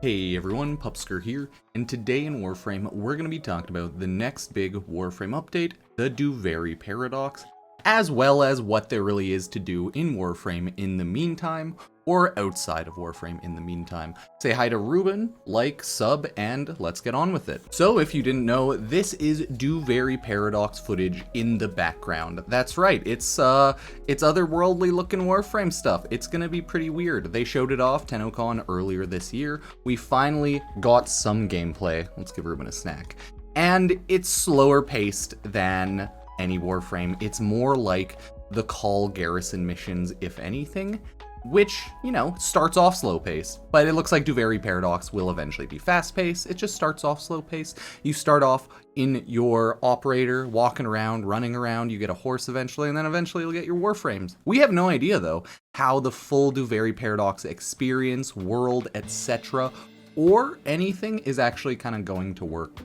Hey everyone, Pupsker here, and today in Warframe, we're going to be talking about the next big Warframe update, the Duviri Paradox, as well as what there really is to do in Warframe in the meantime, or outside of Warframe in the meantime. Say hi to Ruben, like, sub, and let's get on with it. So if you didn't know, this is Duviri Paradox footage in the background. That's right, it's otherworldly looking Warframe stuff. It's gonna be pretty weird. They showed it off TennoCon earlier this year. We finally got some gameplay. Let's give Ruben a snack. And it's slower paced than any Warframe. It's more like the Call Garrison missions, if anything, which, you know, starts off slow-paced, but it looks like Duviri Paradox will eventually be fast-paced. It just starts off slow-paced. You start off in your operator, walking around, running around, you get a horse eventually, and then eventually you'll get your Warframes. We have no idea, though, how the full Duviri Paradox experience, world, etc., or anything is actually kind of going to work.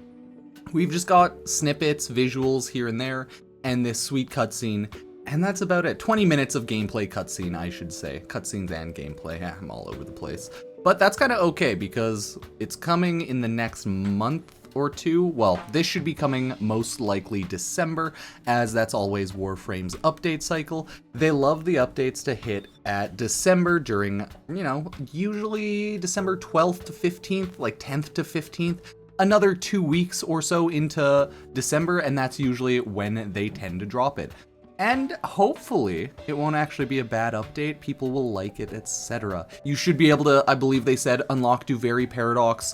We've just got snippets, visuals here and there, and this sweet cutscene. And that's about it. 20 minutes of gameplay cutscene, I should say. Cutscenes and gameplay. I'm all over the place. But that's kind of okay because it's coming in the next month or two. Well, this should be coming most likely December, as that's always Warframe's update cycle. They love the updates to hit at December during, you know, usually December 12th to 15th, like 10th to 15th. Another 2 weeks or so into December, and that's usually when they tend to drop it. And hopefully, it won't actually be a bad update, people will like it, etc. You should be able to, I believe they said, unlock Duviri Paradox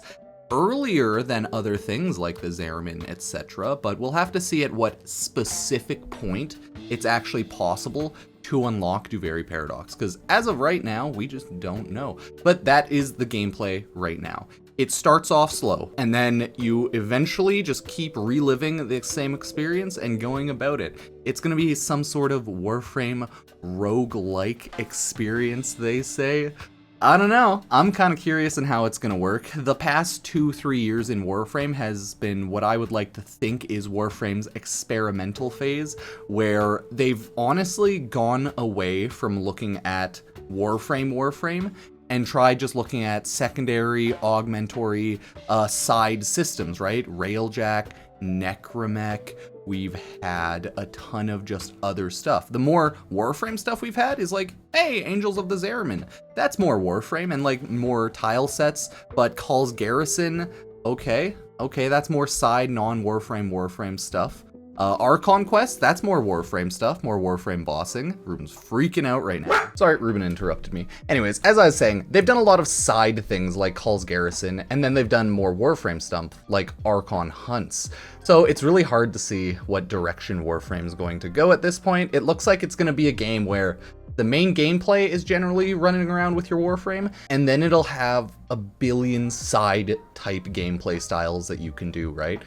earlier than other things like the Zariman, etc. But we'll have to see at what specific point it's actually possible to unlock Duviri Paradox, because as of right now, we just don't know. But that is the gameplay right now. It starts off slow, and then you eventually just keep reliving the same experience and going about it. It's gonna be some sort of Warframe roguelike experience, they say. I don't know. I'm kind of curious on how it's going to work. The past 2-3 years in Warframe has been what I would like to think is Warframe's experimental phase, where they've honestly gone away from looking at Warframe and tried just looking at secondary, augmentory, side systems, right? Railjack, Necromech. We've had a ton of just other stuff. The more Warframe stuff we've had is like, hey, Angels of the Zariman. That's more Warframe and like more tile sets, but Calls Garrison, okay, that's more side non-Warframe stuff. Archon Quest, that's more Warframe stuff, more Warframe bossing. Ruben's freaking out right now. Sorry, Ruben interrupted me. Anyways, as I was saying, they've done a lot of side things like Calls Garrison, and then they've done more Warframe stuff like Archon Hunts. So it's really hard to see what direction Warframe is going to go at this point. It looks like it's going to be a game where the main gameplay is generally running around with your Warframe, and then it'll have a billion side type gameplay styles that you can do, right?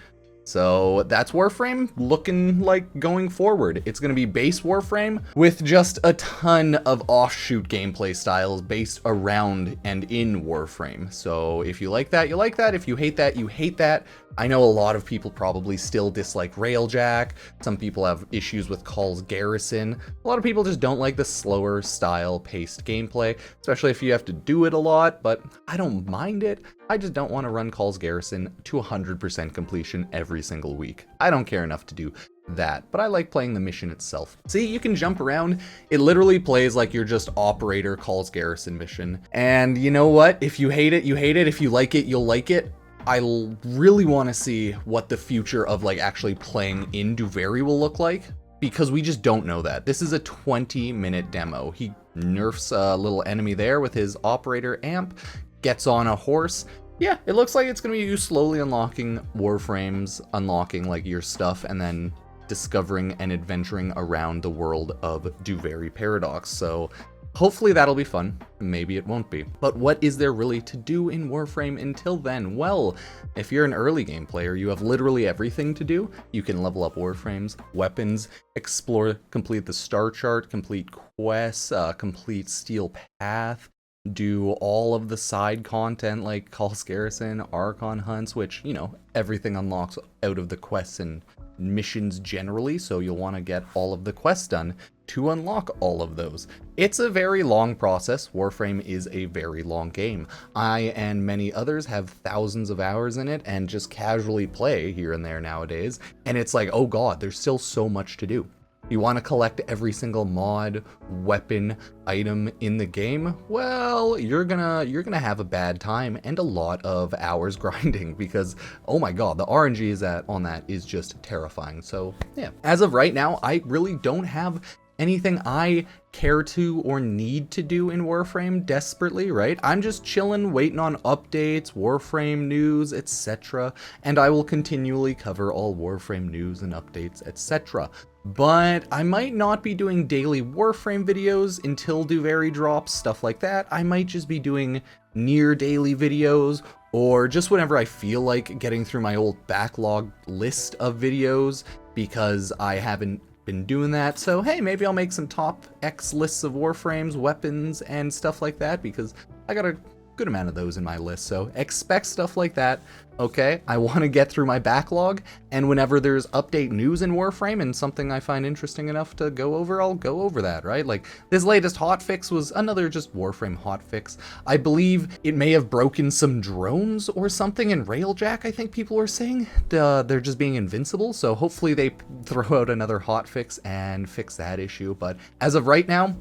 So that's Warframe looking like going forward. It's going to be base Warframe with just a ton of offshoot gameplay styles based around and in Warframe. So if you like that, you like that. If you hate that, you hate that. I know a lot of people probably still dislike Railjack. Some people have issues with Calls Garrison. A lot of people just don't like the slower style paced gameplay, especially if you have to do it a lot, but I don't mind it. I just don't want to run Calls Garrison to 100% completion every single week. I don't care enough to do that, but I like playing the mission itself. See, you can jump around. It literally plays like you're just operator Calls Garrison mission. And you know what? If you hate it, you hate it. If you like it, you'll like it. I really want to see what the future of like actually playing in Duviri will look like, because we just don't know that. This is a 20-minute demo. He nerfs a little enemy there with his operator amp, gets on a horse. Yeah, it looks like it's going to be you slowly unlocking Warframes, unlocking like your stuff, and then discovering and adventuring around the world of Duviri Paradox. So hopefully that'll be fun. Maybe it won't be. But what is there really to do in Warframe until then? Well, if you're an early game player, you have literally everything to do. You can level up Warframes, weapons, explore, complete the star chart, complete quests, complete Steel Path, do all of the side content like Calls Garrison, Archon Hunts, which, you know, everything unlocks out of the quests and missions generally, so you'll want to get all of the quests done to unlock all of those. It's a very long process. Warframe is a very long game. I and many others have thousands of hours in it and just casually play here and there nowadays, and it's like, oh god, there's still so much to do. You want to collect every single mod, weapon, item in the game? Well, you're gonna have a bad time and a lot of hours grinding because, oh my god, the RNG on that is just terrifying. So yeah, as of right now, I really don't have anything I care to or need to do in Warframe desperately, right? I'm just chilling, waiting on updates, Warframe news, etc. And I will continually cover all Warframe news and updates, etc. But I might not be doing daily Warframe videos until Duviri drops, stuff like that. I might just be doing near daily videos, or just whenever I feel like getting through my old backlog list of videos, because I haven't been doing that. So hey, maybe I'll make some top X lists of Warframes, weapons, and stuff like that, because I got a good amount of those in my list. So expect stuff like that. Okay, I want to get through my backlog, and whenever there's update news in Warframe and something I find interesting enough to go over, I'll go over that, right? Like this latest hotfix was another just Warframe hotfix. I believe it may have broken some drones or something in Railjack, I think people were saying. They're just being invincible, so hopefully they throw out another hotfix and fix that issue. But as of right now,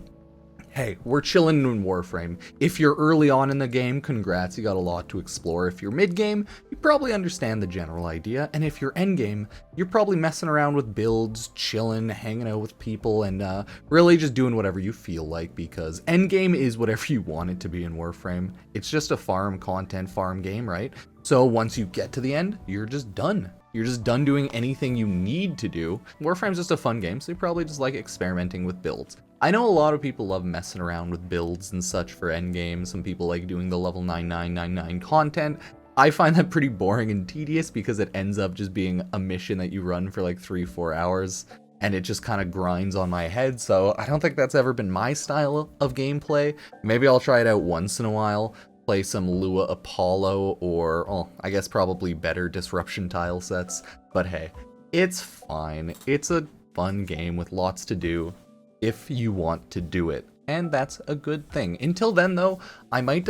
hey, we're chilling in Warframe. If you're early on in the game, congrats, you got a lot to explore. If you're mid-game, you probably understand the general idea. And if you're endgame, you're probably messing around with builds, chilling, hanging out with people, and really just doing whatever you feel like, because endgame is whatever you want it to be in Warframe. It's just a farm content, farm game, right? So once you get to the end, you're just done. You're just done doing anything you need to do. Warframe's just a fun game, so you probably just like experimenting with builds. I know a lot of people love messing around with builds and such for endgame. Some people like doing the level 9999 content. I find that pretty boring and tedious because it ends up just being a mission that you run for like 3-4 hours, and it just kind of grinds on my head. So I don't think that's ever been my style of gameplay. Maybe I'll try it out once in a while. Play some Lua Apollo, or, oh, I guess probably better Disruption tile sets. But hey, it's fine. It's a fun game with lots to do if you want to do it, and that's a good thing. Until then though, I might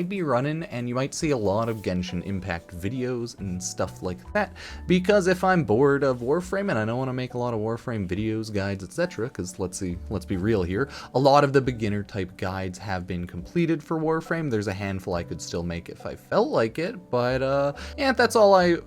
be running, and you might see a lot of Genshin Impact videos and stuff like that, because if I'm bored of Warframe and I don't want to make a lot of Warframe videos, guides, etc., because let's be real here, a lot of the beginner type guides have been completed for Warframe. There's a handful I could still make if I felt like it, but yeah, that's all I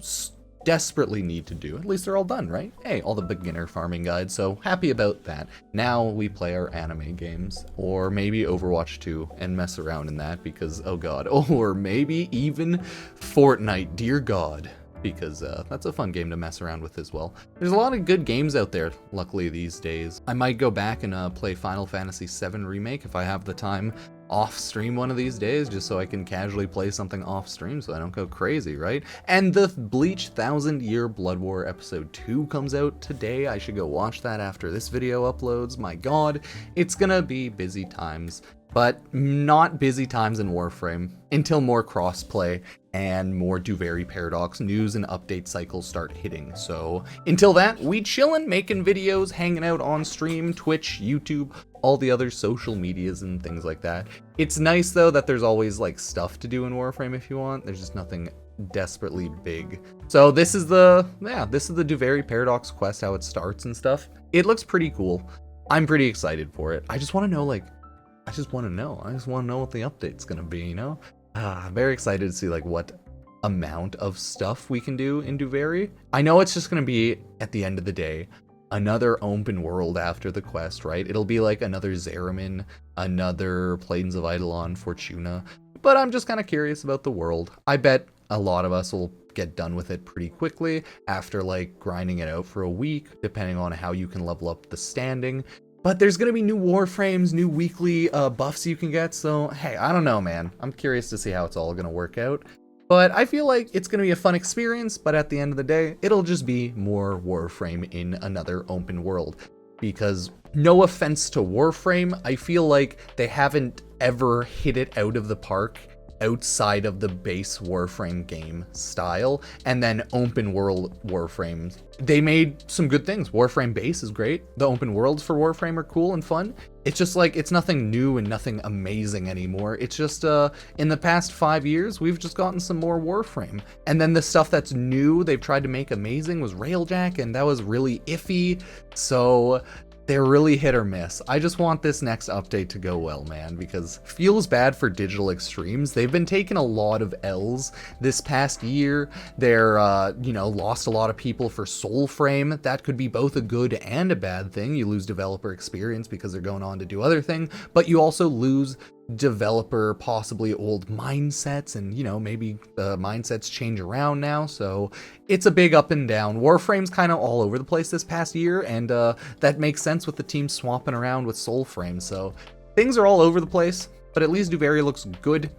desperately need to do. At least they're all done, right? Hey, all the beginner farming guides, so happy about that. Now we play our anime games, or maybe Overwatch 2 and mess around in that, because oh god, or maybe even Fortnite, dear god, because that's a fun game to mess around with as well. There's a lot of good games out there, luckily, these days. I might go back and play Final Fantasy VII Remake if I have the time off stream one of these days, just so I can casually play something off stream so I don't go crazy, right? And the Bleach 1000 Year Blood War episode 2 comes out today. I should go watch that after this video uploads. My god, it's gonna be busy times, but not busy times in Warframe until more crossplay and more Duviri Paradox news and update cycles start hitting. So until that, we chillin', making videos, hanging out on stream, Twitch, YouTube, all the other social medias and things like that. It's nice though that there's always like stuff to do in Warframe if you want. There's just nothing desperately big. So this is the Duviri Paradox quest, how it starts and stuff. It looks pretty cool. I'm pretty excited for it. I just want to know what the update's gonna be, you know? I'm very excited to see like what amount of stuff we can do in Duviri. I know it's just gonna be, at the end of the day, another open world after the quest, right? It'll be like another Zeramin, another Plains of Eidolon, Fortuna, but I'm just kind of curious about the world. I bet a lot of us will get done with it pretty quickly after like grinding it out for a week, depending on how you can level up the standing. But there's going to be new Warframes, new weekly buffs you can get, so hey, I don't know, man. I'm curious to see how it's all going to work out. But I feel like it's going to be a fun experience, but at the end of the day, it'll just be more Warframe in another open world. Because, no offense to Warframe, I feel like they haven't ever hit it out of the park outside of the base Warframe game style, and then open world Warframe. They made some good things. Warframe base is great. The open worlds for Warframe are cool and fun. It's just like, it's nothing new and nothing amazing anymore. It's just, in the past 5 years, we've just gotten some more Warframe. And then the stuff that's new, they've tried to make amazing was Railjack, and that was really iffy. So they're really hit or miss. I just want this next update to go well, man, because feels bad for Digital Extremes. They've been taking a lot of L's this past year. They're, lost a lot of people for Soulframe. That could be both a good and a bad thing. You lose developer experience because they're going on to do other things, but you also lose developer possibly old mindsets, and maybe mindsets change around now, so it's a big up and down. Warframe's kind of all over the place this past year, and that makes sense with the team swapping around with Soulframe, so things are all over the place. But at least Duviri looks good,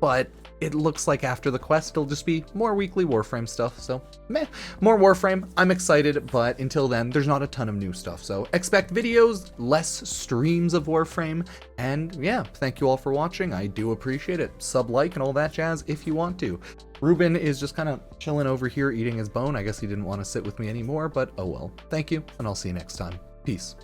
but it looks like after the quest it'll just be more weekly Warframe stuff, so meh. More Warframe, I'm excited, but until then, there's not a ton of new stuff, so expect videos, less streams of Warframe, and yeah, thank you all for watching. I do appreciate it. Sub, like, and all that jazz if you want to. Ruben is just kind of chilling over here eating his bone. I guess he didn't want to sit with me anymore, but oh well. Thank you, and I'll see you next time. Peace.